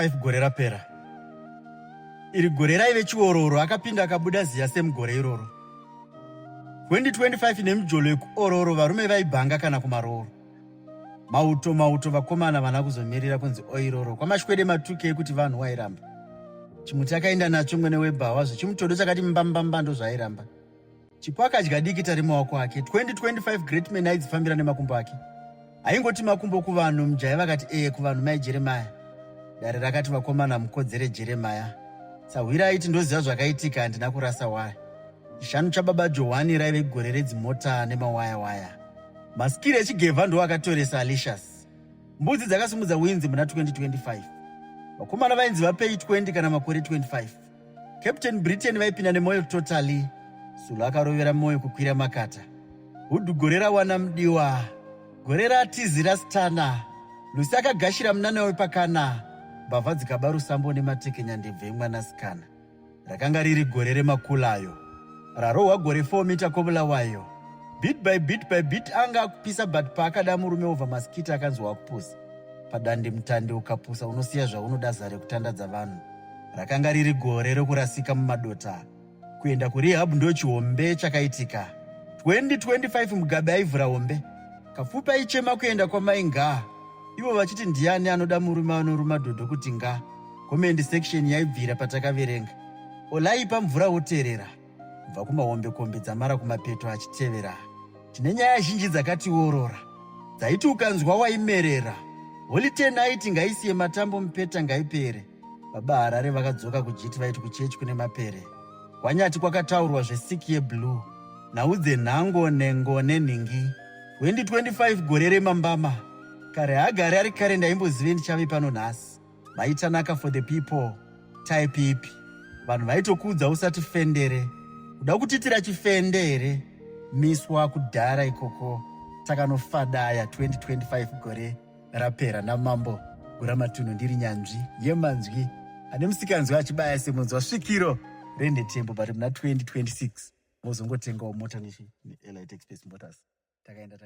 2025 gore rapera. Iri gore raive chiororo akapinda akabuda ziya semugore iroro. 2025 nemijolo yekuororo varume vaibhanga kana kumaroro. Mauto vakomana vana kuzomirira kunzi oiroro kwamashwede matuke ekuti vanhu wairamba. Chimuti akaenda nacho mwene webhawa zvichimutodo chakati mbambamba ndo zvairamba. Chipo akadya dikita remaoko ake. 2025 great men aidzifambira nemakumbo ake. Aingoti makumbo kuvanhu mujaya vakati kuvanhu mai Jeremaya. Dare rakati vakomana mukodzere Jeremaya. Sahwira aiti ndoziva zvakaitika handina kurasa waya. Chishanu chababa Johani raive gore redzimota nemawaya. Masikiri echigevha ndo akatoresa Alicious. Mbudzi dzakasimudza winzi muna 2025. Vakomana vainzi vapei 20 kana makore 25. Captain Britain vaipinda nemoyo totally. Sulu akarovera moyo kukwira makata. Hudhu gore rawana mudiwa. Gore ratizi rastana. Lusi akagashira munana wepakana. Mbavha dzikaba rusambo nematekenya ndebve yemwanasikana. Rakanga riri gore remakulayo. Rarohwa gore 4 mita kovula wayo. Bit by bit anga akupisa but paakada murume ovha masikiti akanzi wakupusa. Padande mutande ukapusa unosiya zvaunoda zare kutandadza vanhu. Rakanga riri gore rekurasika mumadota. Kuenda kurehab ndo chihombe chakaitika. 2025 Mugabe aivhura hombe. Kafupi aichema kuenda kwamai Nga. Ivo vachiti ndiani anoda murume anoruma dhodho kuti Nga. Comment section yaibvira patakaverenga. Olaipa mvura woterera. Kubva kumahombe kombe dzamara kumapeto achitevera. Tine nyaya zhinji dzakatiorora. Dzaiti ukanzwa waimerera. Holiday night ngaisiye matambo mupeta ngaipere. Baba Harare vakadzoka kujiti vaiti kuchechi kune mapere. Kwanyati kwakataurwa zvesiki yeblue. Naudze nhango nengo nenhingi. 2025 gore remambama. Kare hagare ari kare ndaimbozive ndichave pano nhasi. Maitanaka for the people. Type ipi. Vanhu vaitokudza usati fendere. Kuda kutitira chifende here. Miswa kudhara ikoko. Takanofadaya 2025 gore rapera namambo. Guramatunhu ndiri nyanzvi yemanzwi. Ane musikanzwi achibaya semunzwa svikiro. Rende tembo bari muna 2026. Mozongotengawo mota neElite Express Motors. Takaenda.